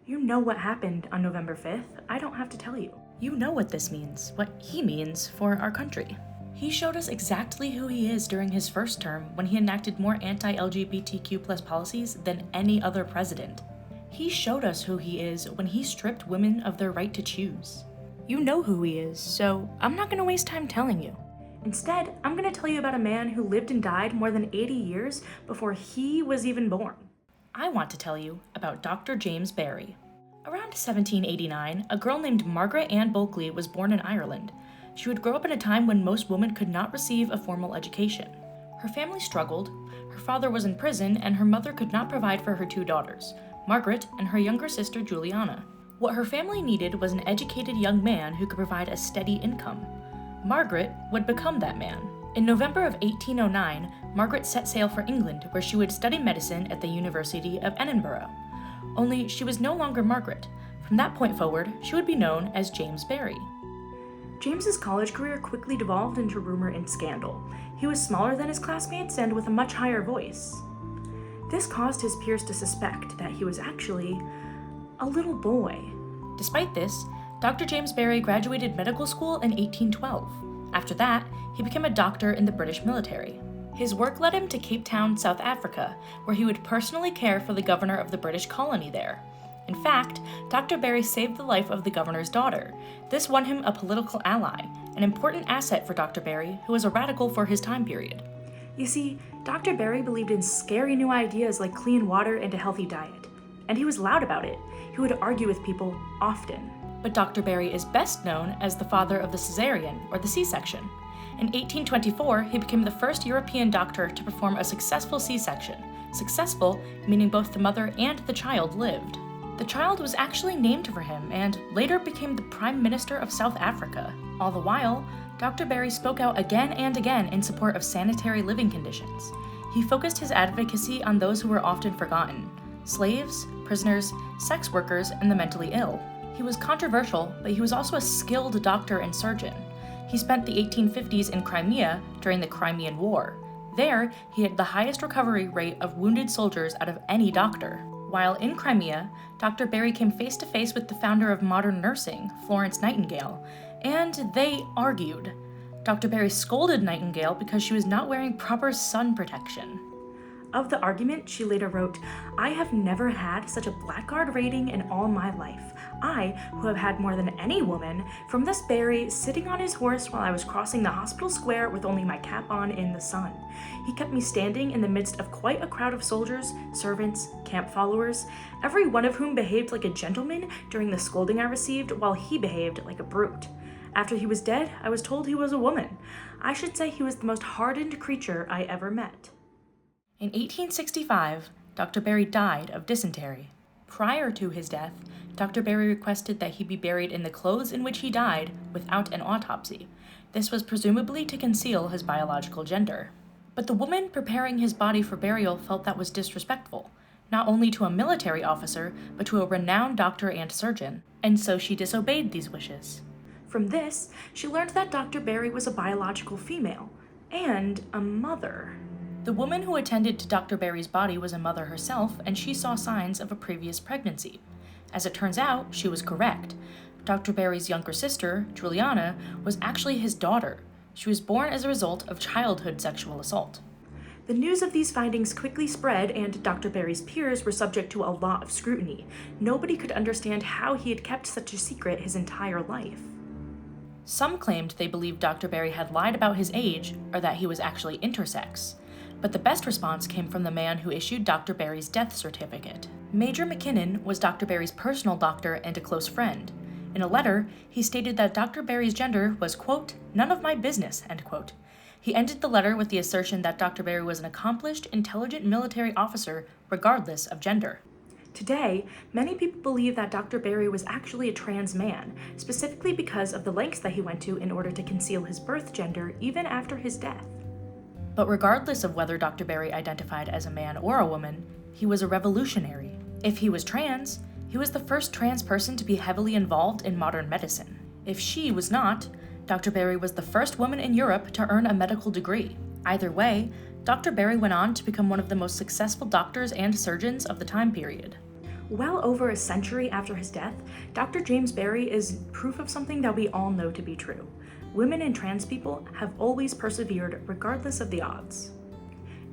You know what happened on November 5th. I don't have to tell you. You know what this means, what he means for our country. He showed us exactly who he is during his first term when he enacted more anti-LGBTQ+ policies than any other president. He showed us who he is when he stripped women of their right to choose. You know who he is, so I'm not gonna waste time telling you. Instead, I'm going to tell you about a man who lived and died more than 80 years before he was even born. I want to tell you about Dr. James Barry. Around 1789, a girl named Margaret Anne Bulkley was born in Ireland. She would grow up in a time when most women could not receive a formal education. Her family struggled, her father was in prison, and her mother could not provide for her two daughters, Margaret and her younger sister Juliana. What her family needed was an educated young man who could provide a steady income. Margaret would become that man. In November of 1809, Margaret set sail for England, where she would study medicine at the University of Edinburgh. Only she was no longer Margaret. From that point forward, she would be known as James Barry. James's college career quickly devolved into rumor and scandal. He was smaller than his classmates and with a much higher voice. This caused his peers to suspect that he was actually a little boy. Despite this, Dr. James Barry graduated medical school in 1812. After that, he became a doctor in the British military. His work led him to Cape Town, South Africa, where he would personally care for the governor of the British colony there. In fact, Dr. Barry saved the life of the governor's daughter. This won him a political ally, an important asset for Dr. Barry, who was a radical for his time period. You see, Dr. Barry believed in scary new ideas like clean water and a healthy diet. And he was loud about it. He would argue with people often. But Dr. Barry is best known as the father of the cesarean, or the C-section. In 1824, he became the first European doctor to perform a successful C-section. Successful, meaning both the mother and the child lived. The child was actually named for him and later became the Prime Minister of South Africa. All the while, Dr. Barry spoke out again and again in support of sanitary living conditions. He focused his advocacy on those who were often forgotten: slaves, prisoners, sex workers, and the mentally ill. He was controversial, but he was also a skilled doctor and surgeon. He spent the 1850s in Crimea during the Crimean War. There, he had the highest recovery rate of wounded soldiers out of any doctor. While in Crimea, Dr. Barry came face to face with the founder of modern nursing, Florence Nightingale, and they argued. Dr. Barry scolded Nightingale because she was not wearing proper sun protection. Of the argument, she later wrote, "I have never had such a blackguard rating in all my life. I, who have had more than any woman, from this Barry sitting on his horse while I was crossing the hospital square with only my cap on in the sun. He kept me standing in the midst of quite a crowd of soldiers, servants, camp followers, every one of whom behaved like a gentleman during the scolding I received, while he behaved like a brute. After he was dead, I was told he was a woman. I should say he was the most hardened creature I ever met." In 1865, Dr. Barry died of dysentery. Prior to his death, Dr. Barry requested that he be buried in the clothes in which he died without an autopsy. This was presumably to conceal his biological gender. But the woman preparing his body for burial felt that was disrespectful, not only to a military officer, but to a renowned doctor and surgeon, and so she disobeyed these wishes. From this, she learned that Dr. Barry was a biological female and a mother. The woman who attended to Dr. Barry's body was a mother herself, and she saw signs of a previous pregnancy. As it turns out, she was correct. Dr. Barry's younger sister, Juliana, was actually his daughter. She was born as a result of childhood sexual assault. The news of these findings quickly spread, and Dr. Barry's peers were subject to a lot of scrutiny. Nobody could understand how he had kept such a secret his entire life. Some claimed they believed Dr. Barry had lied about his age, or that he was actually intersex. But the best response came from the man who issued Dr. Barry's death certificate. Major McKinnon was Dr. Barry's personal doctor and a close friend. In a letter, he stated that Dr. Barry's gender was, quote, "none of my business," end quote. He ended the letter with the assertion that Dr. Barry was an accomplished, intelligent military officer, regardless of gender. Today, many people believe that Dr. Barry was actually a trans man, specifically because of the lengths that he went to in order to conceal his birth gender even after his death. But regardless of whether Dr. Barry identified as a man or a woman, he was a revolutionary. If he was trans, he was the first trans person to be heavily involved in modern medicine. If she was not, Dr. Barry was the first woman in Europe to earn a medical degree. Either way, Dr. Barry went on to become one of the most successful doctors and surgeons of the time period. Well over a century after his death, Dr. James Barry is proof of something that we all know to be true. Women and trans people have always persevered regardless of the odds.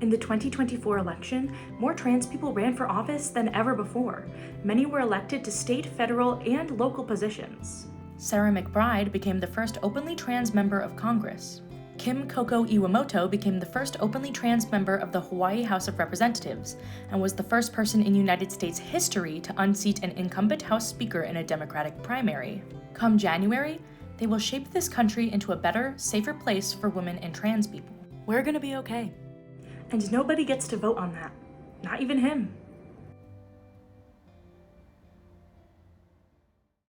In the 2024 election, more trans people ran for office than ever before. Many were elected to state, federal, and local positions. Sarah McBride became the first openly trans member of Congress. Kim Koko Iwamoto became the first openly trans member of the Hawaii House of Representatives and was the first person in United States history to unseat an incumbent House Speaker in a Democratic primary. Come January, they will shape this country into a better, safer place for women and trans people. We're gonna be okay. And nobody gets to vote on that. Not even him.